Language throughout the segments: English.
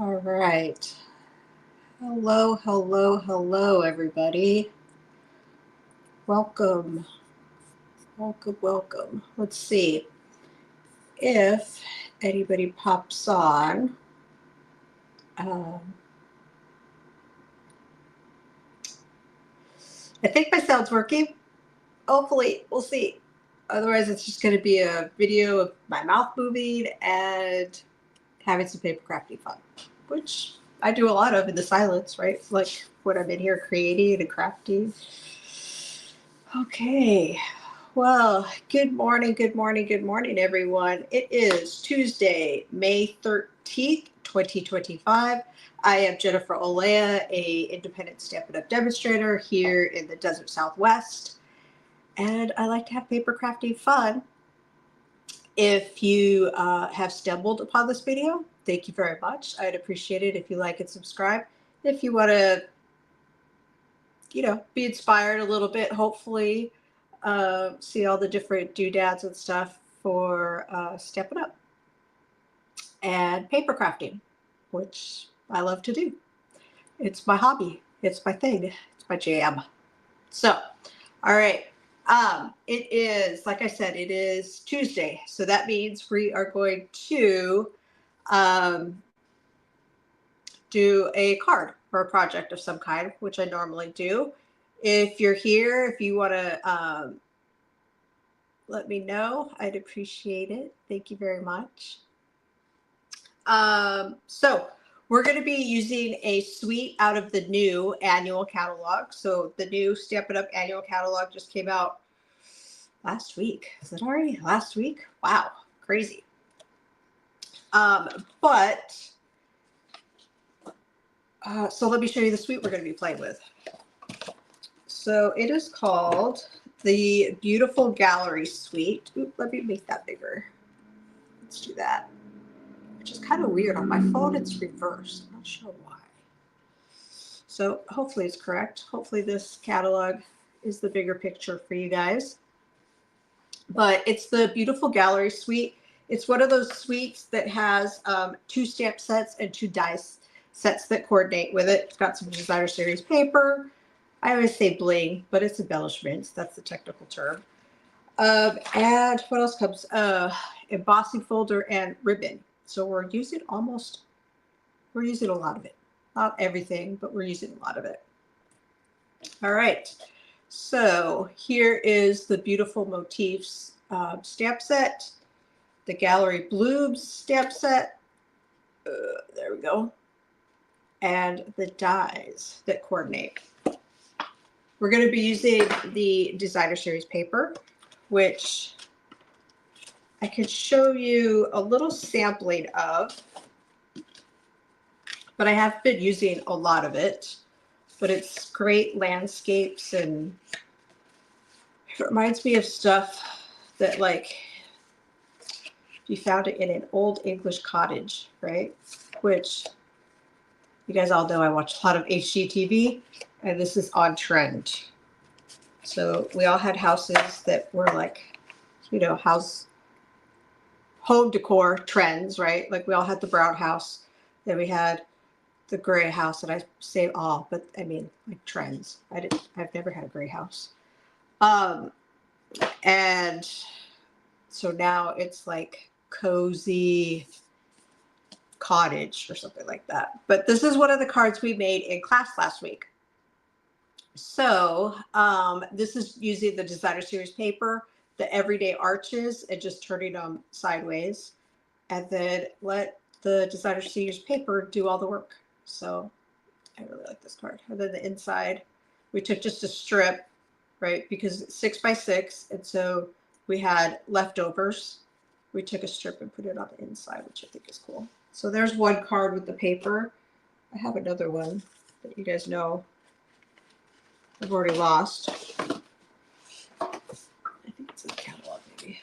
All right. Hello, hello, hello, everybody. Welcome, welcome, welcome. Let's see if anybody pops on. Um, I think my sound's working. Hopefully, we'll see. Otherwise, it's just going to be a video of my mouth moving and having some paper crafting fun, which I do a lot of in the silence, right? Like when I'm in here creating and crafting. Okay. Well, good morning, good morning, good morning, everyone. It is Tuesday, May 13th, 2025. I am Jennifer Olea, a independent Stampin' Up! Demonstrator here in the Desert Southwest, and I like to have paper crafting fun. If you have stumbled upon this video, thank you very much. I'd appreciate it if you like and subscribe. If you want to, be inspired a little bit, hopefully, see all the different doodads and stuff for Stepping Up and paper crafting, which I love to do. It's my hobby. It's my thing. It's my jam. So, all right. It is, like I said, it is Tuesday. So that means we are going to um, do a card for a project of some kind, which I normally do. If you're here, if you want to let me know, I'd appreciate it. Thank you very much. So we're going to be using a suite out of the new annual catalog. So the new Stampin' Up! Annual catalog just came out last week. Is it already last week? Wow, crazy. So let me show you the suite we're going to be playing with. So it is called the Beautiful Gallery Suite. Oop, let me make that bigger. Let's do that. Which is kind of weird. On my phone, it's reversed. I'm not sure why. So hopefully it's correct. Hopefully this catalog is the bigger picture for you guys. But it's the Beautiful Gallery Suite. It's one of those suites that has 2 stamp sets and 2 dice sets that coordinate with it. It's got some designer series paper. I always say bling, but it's embellishments. That's the technical term. And what else comes? Embossing folder and ribbon. So we're using a lot of it. Not everything, but we're using a lot of it. All right. So here is the Beautiful Motifs stamp set, the Gallery Blooms stamp set. There we go. And the dies that coordinate. We're going to be using the designer series paper, which I could show you a little sampling of, but I have been using a lot of it. But it's great landscapes, and it reminds me of stuff that, like, you found it in an old English cottage, right? Which you guys all know I watch a lot of HGTV, and this is on trend. So we all had houses that were like, home decor trends, right? Like we all had the brown house, then we had the gray house, and I say all, but I mean like trends. I've never had a gray house. And so now it's like cozy cottage or something like that. But this is one of the cards we made in class last week. So this is using the designer series paper, the everyday arches, and just turning them sideways, and then let the designer series paper do all the work. So I really like this card. And then the inside, we took just a strip, right? Because it's 6 by 6, and so we had leftovers. We took a strip and put it on the inside, which I think is cool. So there's one card with the paper. I have another one that you guys know I've already lost. I think it's in the catalog, maybe.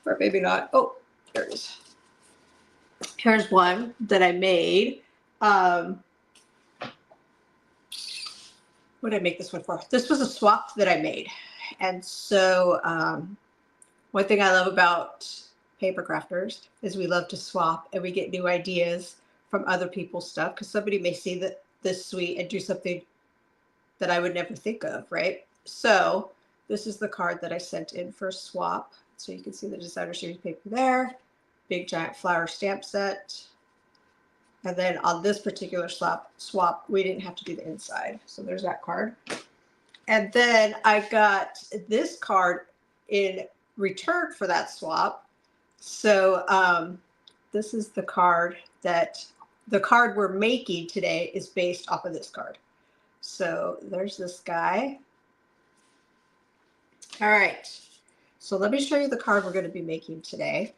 Or maybe not. Oh, there it is. Here's one that I made. What did I make this one for? This was a swap that I made. And so one thing I love about paper crafters is we love to swap and we get new ideas from other people's stuff because somebody may see that this suite and do something that I would never think of, right? So this is the card that I sent in for swap. So you can see the designer series paper there, big giant flower stamp set. And then on this particular swap, we didn't have to do the inside. So there's that card. And then I got this card in return for that swap. So this is the card we're making today is based off of this card. So there's this guy. All right. So let me show you the card we're going to be making today.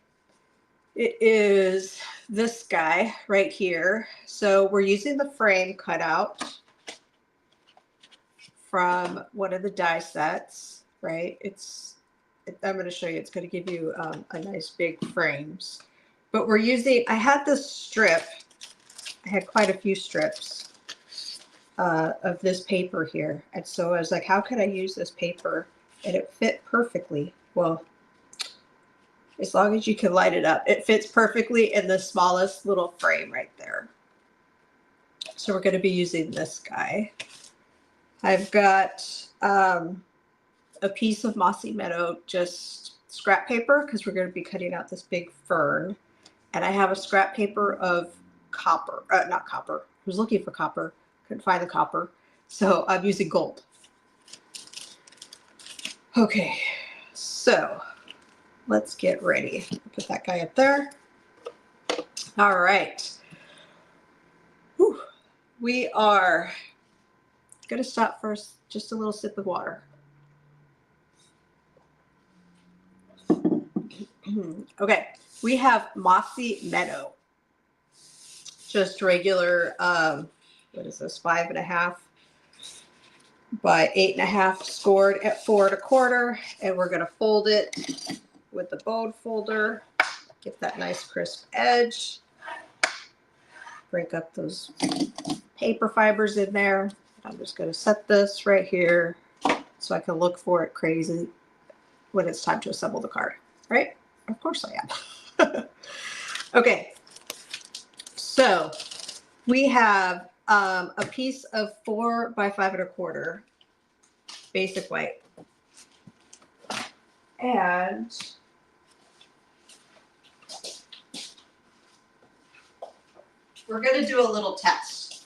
It is this guy right here. So we're using the frame cutout from one of the die sets, right? I'm going to show you, it's going to give you a nice big frames. But we're using, I had this strip, I had quite a few strips of this paper here. And so I was like, how can I use this paper? And it fit perfectly. Well, as long as you can light it up, it fits perfectly in the smallest little frame right there. So we're going to be using this guy. I've got a piece of Mossy Meadow, just scrap paper, because we're going to be cutting out this big fern. And I have a scrap paper of copper, not copper. I was looking for copper, couldn't find the copper. So I'm using gold. Okay, so let's get ready. Put that guy up there. All right. Whew. We are going to stop first, just a little sip of water. Okay, we have Mossy Meadow. Just regular, what is this, 5.5 by 8.5, scored at 4 1/4. And we're going to fold it with the bone folder. Get that nice crisp edge. Break up those paper fibers in there. I'm just going to set this right here so I can look for it crazy when it's time to assemble the card, right? Of course I am. Okay, so we have a piece of 4 by 5 1/4 basic white. And we're going to do a little test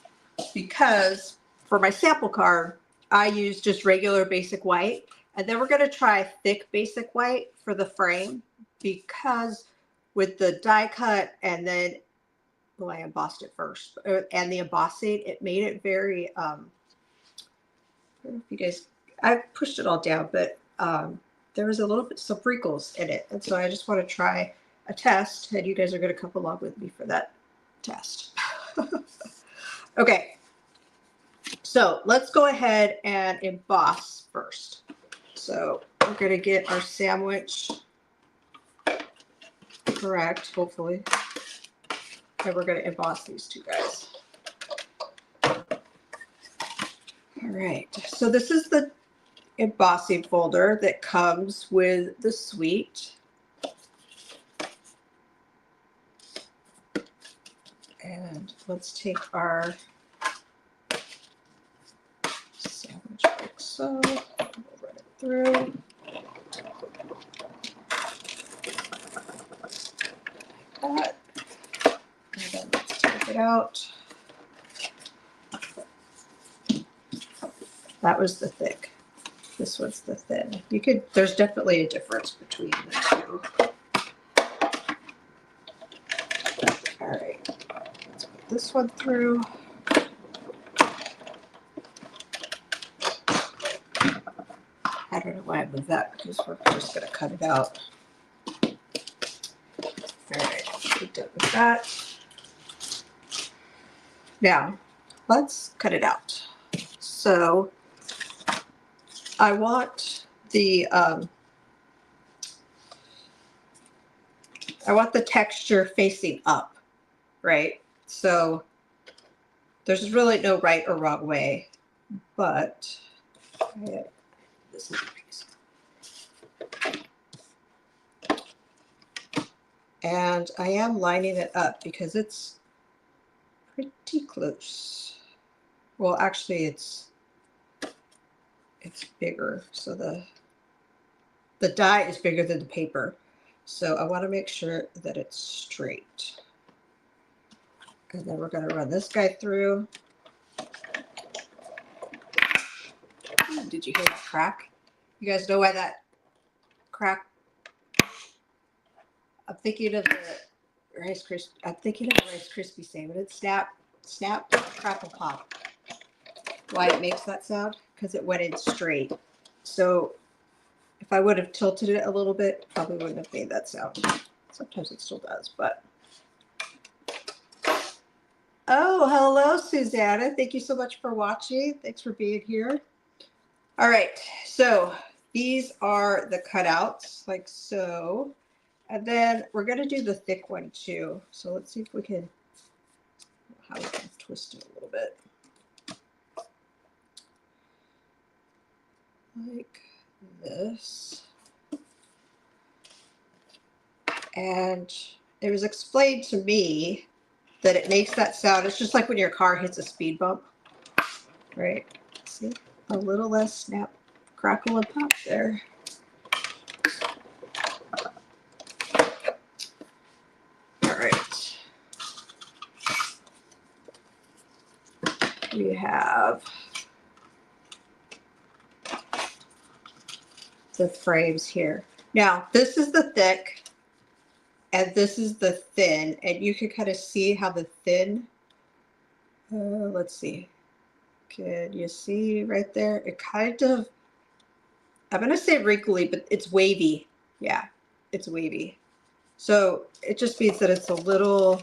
because for my sample card, I use just regular basic white. And then we're going to try thick basic white for the frame because with the die cut and then, oh, I embossed it first, and the embossing, it made it very, I don't know if you guys, I pushed it all down, but there was a little bit, some wrinkles in it. And so I just want to try a test, and you guys are going to come along with me for that test. Okay, so let's go ahead and emboss first. So we're going to get our sandwich correct, hopefully. And we're going to emboss these two guys. All right, so this is the embossing folder that comes with the suite. And let's take our sandwich like so. We'll run it through. Like that. And then let's take it out. That was the thick. This was the thin. You could, there's definitely a difference between the two. All right, let's put this one through. I don't know why I moved that because we're just going to cut it out. All right, we're done with that. Now, let's cut it out. So I want the texture facing up, right? So there's really no right or wrong way, but this is a piece. And I am lining it up because it's pretty close. Well, actually it's bigger. So the die is bigger than the paper. So I want to make sure that it's straight. And then we're going to run this guy through. Ooh, did you hear that crack? You guys know why that crack? I'm thinking of the Rice Krispie. I'm thinking of the Rice Krispie sandwich. It's snap, snap, crackle, pop. Why it makes that sound? Because it went in straight. So if I would have tilted it a little bit, probably wouldn't have made that sound. Sometimes it still does, but. Oh, hello, Susanna. Thank you so much for watching. Thanks for being here. All right, so these are the cutouts, like so. And then we're going to do the thick one too. So let's see if we can, how we can twist it a little bit. Like this. And it was explained to me that it makes that sound. It's just like when your car hits a speed bump, right? See, a little less snap, crackle, and pop there. All right. We have the frames here. Now, this is the thick and this is the thin, and you can kind of see how the thin, let's see. Can you see right there? It kind of, I'm going to say wrinkly, but it's wavy. Yeah, it's wavy. So it just means that it's a little,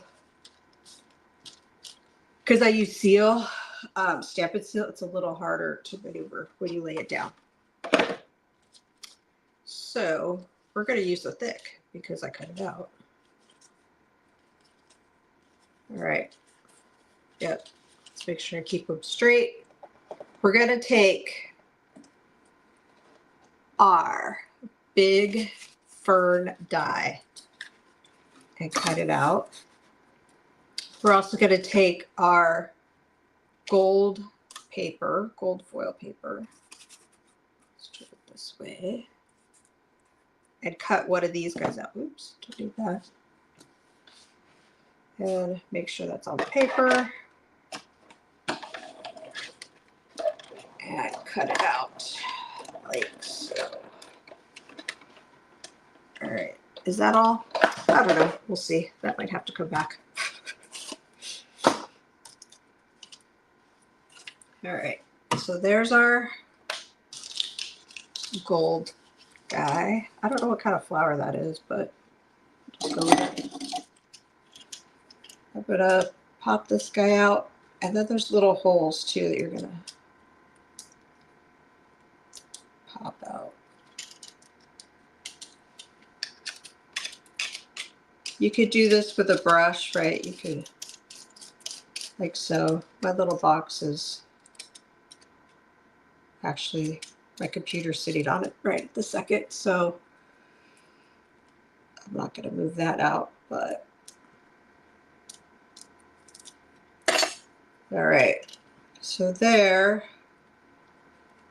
because I use seal, Stampin' Seal, it's a little harder to maneuver when you lay it down. So we're going to use the thick because I cut it out. All right. Yep. Let's make sure I keep them straight. We're going to take our big fern die and cut it out. We're also going to take our gold paper, gold foil paper. Let's turn it this way. And cut one of these guys out. Oops, don't need that. And make sure that's on the paper. And cut it out like so. All right, is that all? I don't know, we'll see. That might have to come back. All right, so there's our gold guy. I don't know what kind of flower that is, but just go with it. I'm gonna pop this guy out, and then there's little holes too that you're gonna pop out. You could do this with a brush, right? You could, like so. My little box is actually, my computer's sitting on it right this second, so I'm not going to move that out, but all right. So there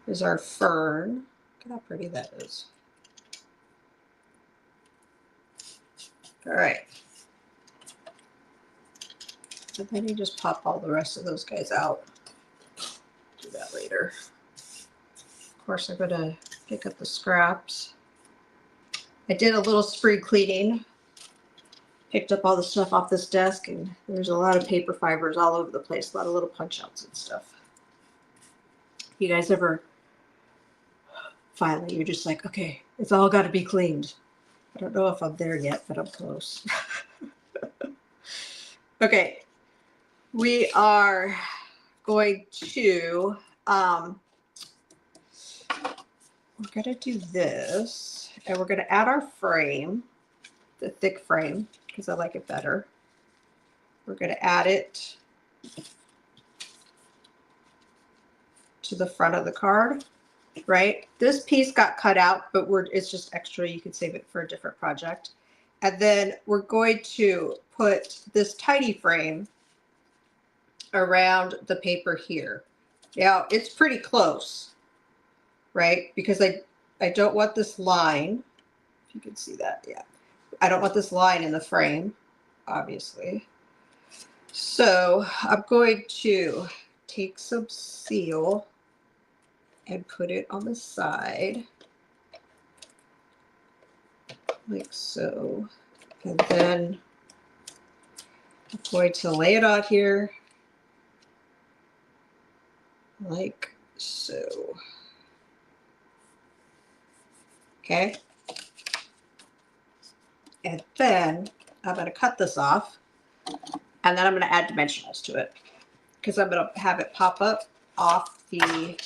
is our fern. Look at how pretty that is. All right. And then you just pop all the rest of those guys out. Do that later. Of course, I'm going to pick up the scraps. I did a little spring cleaning. Picked up all the stuff off this desk, and there's a lot of paper fibers all over the place, a lot of little punch outs and stuff. You guys ever finally, you're just like, okay, it's all got to be cleaned. I don't know if I'm there yet, but I'm close. Okay, we are going to, we're going to do this, and we're going to add our frame, the thick frame, because I like it better. We're going to add it to the front of the card, right? This piece got cut out, but it's just extra. You could save it for a different project. And then we're going to put this tiny frame around the paper here. Now it's pretty close, right? Because I don't want this line, if you can see that, yeah. I don't want this line in the frame, obviously. So I'm going to take some seal and put it on the side, like so. And then I'm going to lay it on here, like so. Okay. And then I'm going to cut this off, and then I'm going to add dimensionals to it because I'm going to have it pop up off the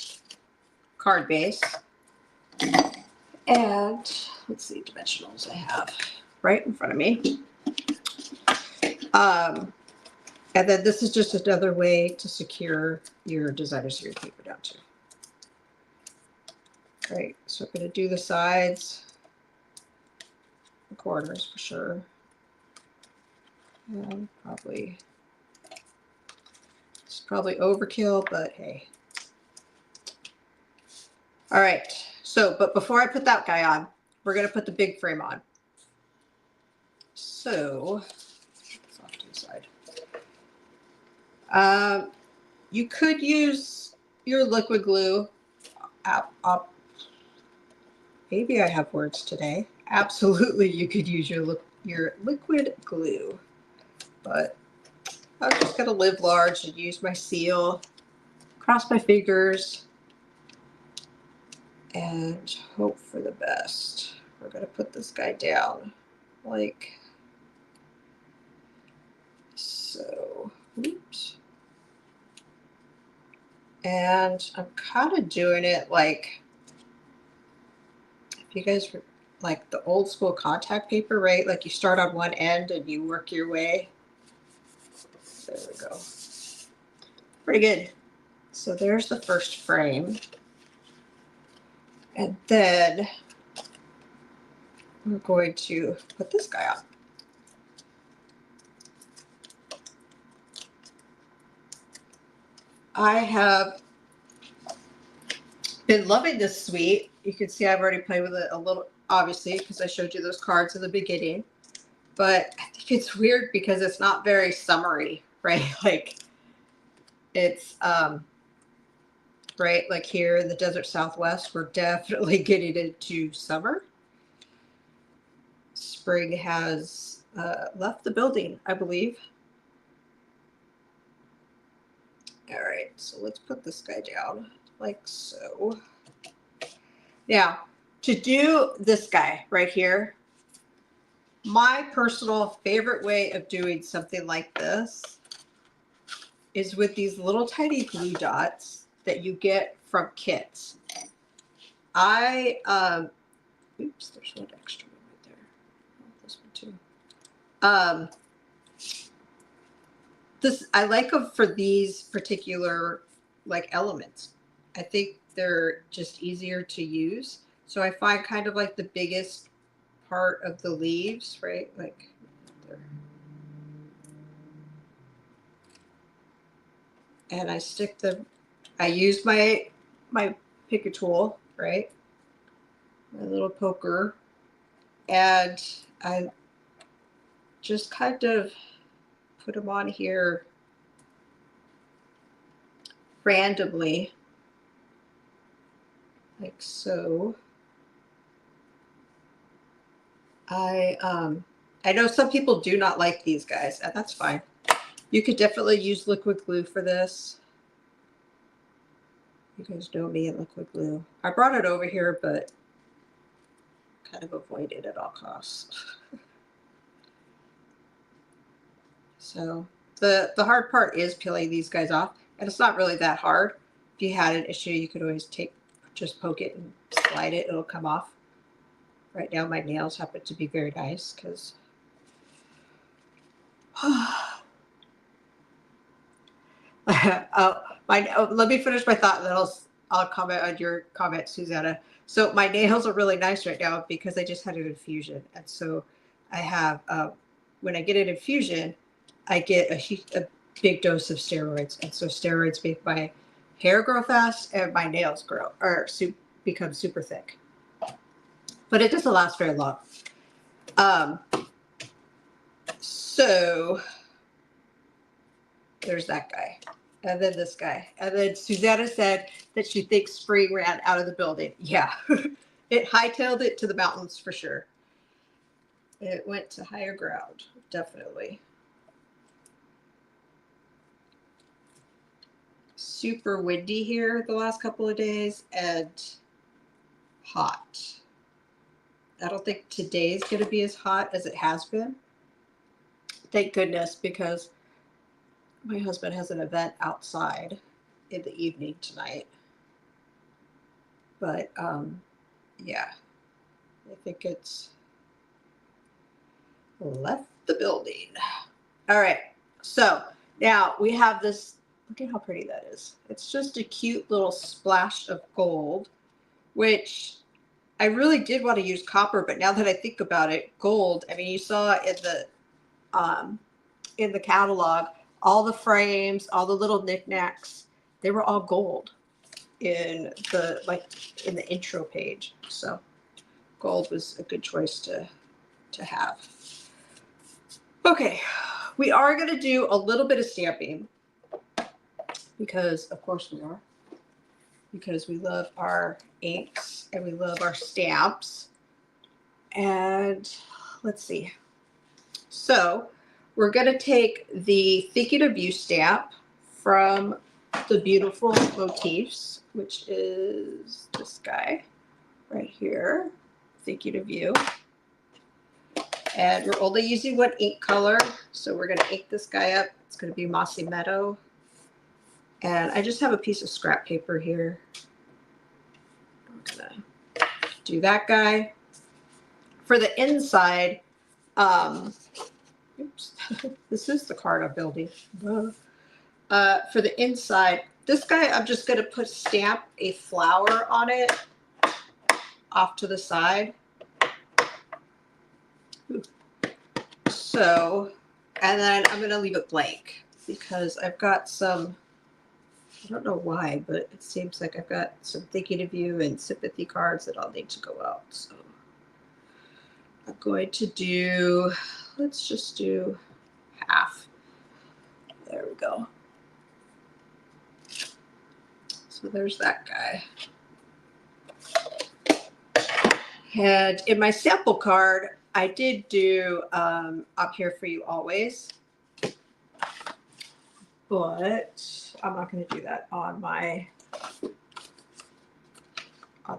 card base. And let's see, dimensionals I have right in front of me. And then this is just another way to secure your designer series paper down too. Great. So I'm going to do the sides, the corners for sure. And probably, it's probably overkill, but hey. All right. So, but before I put that guy on, we're going to put the big frame on. So, it's off to the side. You could use your liquid glue. Maybe I have words today. Absolutely, you could use your liquid glue, but I'm just gonna live large and use my seal, cross my fingers, and hope for the best. We're gonna put this guy down like so. Oops. And I'm kind of doing it like, if you guys like the old school contact paper, right? Like you start on one end and you work your way. There we go. Pretty good. So there's the first frame. And then we're going to put this guy on. I have been loving this suite. You can see I've already played with it a little, obviously, because I showed you those cards in the beginning. But I think it's weird because it's not very summery, right? Like it's, right, like here in the desert Southwest, we're definitely getting into summer. Spring has left the building, I believe. All right, so let's put this guy down like so. Now, to do this guy right here, my personal favorite way of doing something like this is with these little tiny glue dots that you get from kits. Oops, there's one extra one right there. Oh, this one too. I like them for these particular like elements. I think they're just easier to use. So I find kind of like the biggest part of the leaves, right? Like there. And I stick them, I use my pick a tool, right? My little poker. And I just kind of put them on here randomly, like so. I know some people do not like these guys, and that's fine. You could definitely use liquid glue for this. You guys know me and liquid glue. I brought it over here, but kind of avoid it at all costs. So the hard part is peeling these guys off, and it's not really that hard. If you had an issue, you could always just poke it and slide it, it'll come off. Right now my nails happen to be very nice because let me finish my thought and then I'll comment on your comment, Susanna. So my nails are really nice right now because I just had an infusion, and so I have, when I get an infusion, I get a big dose of steroids. And so steroids make my hair grow fast and my nails grow or become super thick. But it doesn't last very long. So there's that guy. And then this guy. And then Susanna said that she thinks spring ran out of the building. Yeah. It hightailed it to the mountains for sure. It went to higher ground, definitely. Super windy here the last couple of days and hot. I don't think today's going to be as hot as it has been. Thank goodness, because my husband has an event outside in the evening tonight. But yeah, I think it's left the building. All right, so now we have this. Look at how pretty that is. It's just a cute little splash of gold, which I really did want to use copper, but now that I think about it, gold. I mean, you saw in the catalog, all the frames, all the little knickknacks, they were all gold in the intro page. So gold was a good choice to have. Okay, we are going to do a little bit of stamping because, of course, we are. Because we love our inks and we love our stamps. And let's see. So we're going to take the Thinking of You stamp from the Beautiful Motifs, which is this guy right here, Thinking of You. And we're only using one ink color, so we're going to ink this guy up. It's going to be Mossy Meadow. And I just have a piece of scrap paper here. I'm going to do that guy. For the inside, oops, this is the card I'm building. For the inside, this guy, I'm just going to stamp a flower on it off to the side. So, and then I'm going to leave it blank because I've got some, I don't know why, but it seems like I've got some Thinking of You and sympathy cards that I'll need to go out. So I'm going to do, let's just do half. There we go. So there's that guy. And in my sample card, I did do I'm Here For You Always. But I'm not going to do that on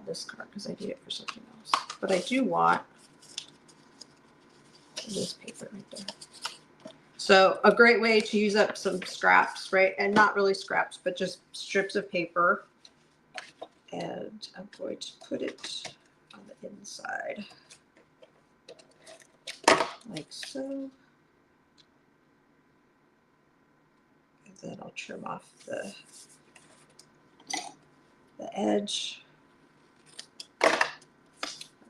this card because I need it for something else. But I do want this paper right there. So a great way to use up some scraps, right? And not really scraps, but just strips of paper. And I'm going to put it on the inside like so. And then I'll trim off the edge. I'm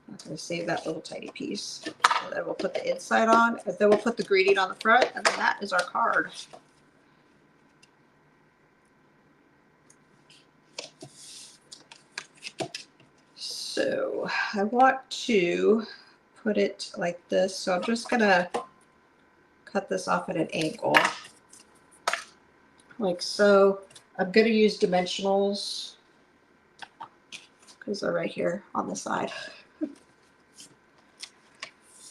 not going to save that little tiny piece. And then we'll put the inside on, and then we'll put the greeting on the front, and then that is our card. So I want to put it like this. So I'm just going to cut this off at an angle. Like so. I'm going to use dimensionals because they're right here on the side.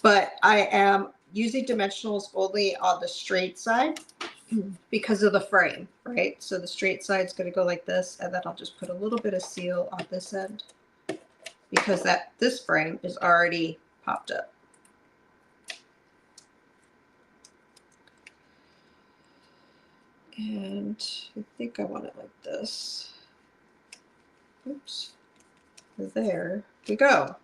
But I am using dimensionals only on the straight side because of the frame, right? So the straight side is going to go like this, and then I'll just put a little bit of seal on this end because this frame is already popped up. And I think I want it like this. Oops. There we go.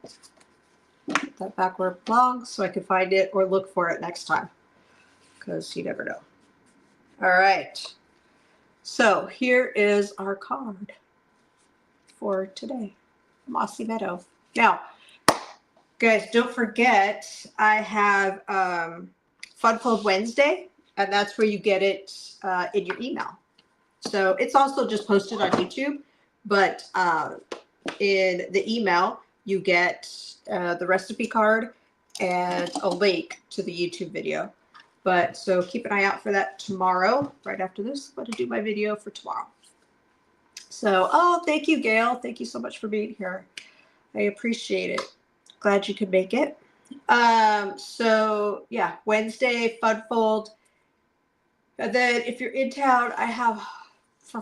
Put that back where it belongs so I can find it or look for it next time because you never know. All right. So here is our card for today. Mossy Meadow. Now, Guys, don't forget, I have Funfold Wednesday, and that's where you get it in your email. So it's also just posted on YouTube, but in the email, you get the recipe card and a link to the YouTube video. But so keep an eye out for that tomorrow. Right after this, I'm going to do my video for tomorrow. So, oh, thank you, Gail. Thank you so much for being here. I appreciate it. Glad you could make it. So yeah, Wednesday, Funfold. And then if you're in town, I have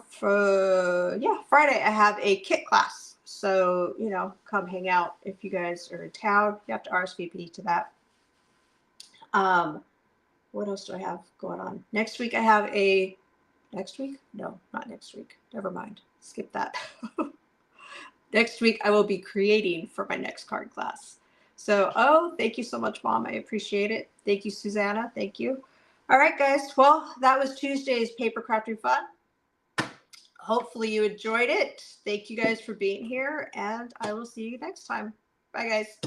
Friday, I have a kit class. So, you know, come hang out if you guys are in town. You have to RSVP to that. What else do I have going on? Next week I have next week? No, not next week. Never mind. Skip that. Next week I will be creating for my next card class. So, oh, thank you so much, Mom. I appreciate it. Thank you, Susanna. Thank you. All right, guys. Well, that was Tuesday's paper crafting fun. Hopefully you enjoyed it. Thank you guys for being here, and I will see you next time. Bye, guys.